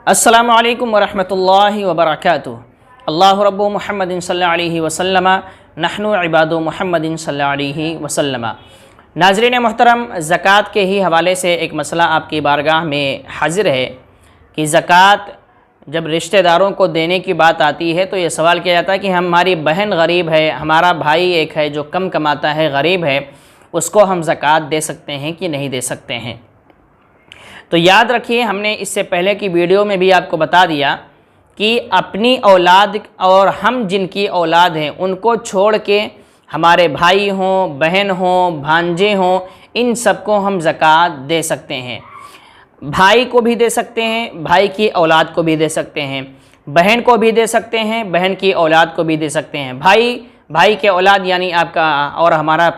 अस्सलामु अलैकुम वरहमतुल्लाहि वबरकातुहू। अल्लाहु रब्बु मुहम्मदिन सल्लल्लाहु अलैहि वसल्लम नहनु इबादु मुहम्मदिन सल्लल्लाहु अलैहि वसल्लम। नाज़रीन मोहतरम, ज़कात के ही हवाले से एक मसला आपकी बारगाह में हाजिर है कि ज़कात जब रिश्तेदारों को देने की बात आती है तो ये सवाल किया जाता है कि हमारी बहन गरीब है, हमारा भाई एक है जो कम कमाता है, गरीब है, उसको हम ज़कात दे सकते हैं कि नहीं दे सकते हैं। तो याद रखिए, हमने इससे पहले की वीडियो में भी आपको बता दिया कि अपनी औलाद और हम जिनकी औलाद हैं उनको छोड़ के हमारे भाई हों, बहन हों, भांजे हों, इन सबको हम ज़कात दे सकते हैं। भाई को भी दे सकते हैं, भाई की औलाद को भी दे सकते हैं, बहन को भी दे सकते हैं, बहन की औलाद को भी दे सकते हैं। भाई के औलाद यानी आपका और हमारा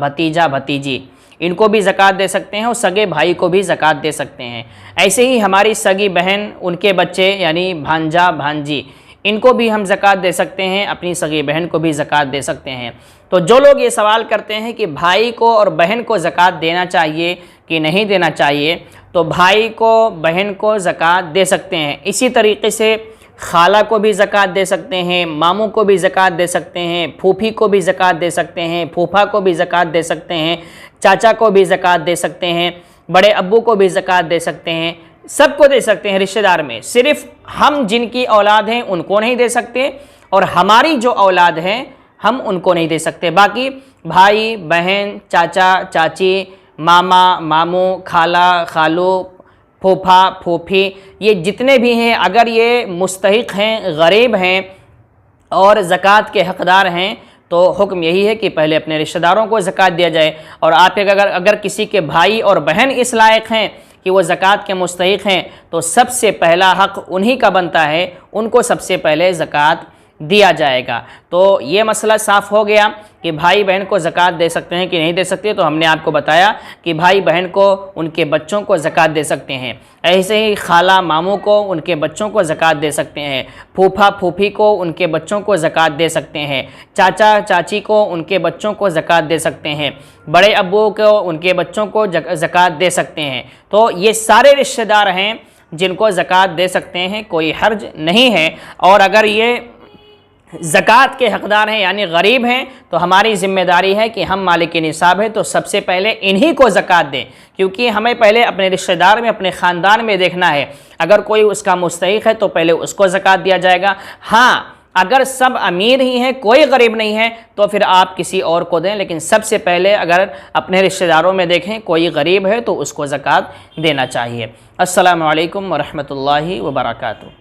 भतीजा भतीजी, इनको भी ज़कात दे सकते हैं और सगे भाई को भी ज़कात दे सकते हैं। ऐसे ही हमारी सगी बहन, उनके बच्चे यानी भांजा भांजी, इनको भी हम ज़कात दे सकते हैं, अपनी सगी बहन को भी ज़कात दे सकते हैं। तो जो लोग ये सवाल करते हैं कि भाई को और बहन को ज़कात देना चाहिए कि नहीं देना चाहिए, तो भाई को बहन को ज़कात दे सकते हैं। इसी तरीके से खाला को भी ज़कात दे सकते हैं, मामू को भी ज़कात दे सकते हैं, फूफी को भी ज़कात दे सकते हैं, फूफा को भी ज़कात दे सकते हैं, चाचा को भी ज़कात दे सकते हैं, बड़े अब्बू को भी ज़कात दे सकते हैं, सबको दे सकते हैं रिश्तेदार में। सिर्फ़ हम जिनकी औलाद हैं उनको नहीं दे सकते और हमारी जो औलाद हैं हम उनको नहीं दे सकते। बाकी भाई बहन, चाचा चाची, मामा मामू, खाला खालू, फूफा फूफी, ये जितने भी हैं, अगर ये मुस्तहिक हैं, गरीब हैं और ज़कात के हक़दार हैं, तो हुक्म यही है कि पहले अपने रिश्तेदारों को ज़कात दिया जाए। और आप अगर किसी के भाई और बहन इस लायक हैं कि वो ज़कात के मुस्तहिक हैं, तो सबसे पहला हक़ उन्हीं का बनता है, उनको सबसे पहले ज़कात दिया जाएगा। तो ये मसला साफ़ हो गया कि भाई बहन को ज़कात दे सकते हैं कि नहीं दे सकते। तो हमने आपको बताया कि भाई बहन को उनके बच्चों को ज़कात दे सकते हैं, ऐसे ही खाला मामू को उनके बच्चों को ज़कात दे सकते हैं, फूफा फूफी को उनके बच्चों को ज़कात दे सकते हैं, चाचा चाची को उनके बच्चों को ज़कात दे सकते हैं, बड़े अब्बू को उनके बच्चों को ज़कात दे सकते हैं। तो ये सारे रिश्तेदार हैं जिनको ज़कात दे सकते हैं, कोई हर्ज नहीं है। और अगर ये ज़कात के हक़दार हैं यानी गरीब हैं, तो हमारी ज़िम्मेदारी है कि हम मालिक निसाब है तो सबसे पहले इन्हीं को ज़कात दें, क्योंकि हमें पहले अपने रिश्तेदार में, अपने ख़ानदान में देखना है। अगर कोई उसका मुस्तहिक़ है तो पहले उसको ज़कात दिया जाएगा। हाँ, अगर सब अमीर ही हैं, कोई गरीब नहीं है, तो फिर आप किसी और को दें, लेकिन सबसे पहले अगर अपने रिश्तेदारों में देखें कोई गरीब है तो उसको ज़कात देना चाहिए। अस्सलामु अलैकुम वरहमतुल्लाहि वबरकातुहू।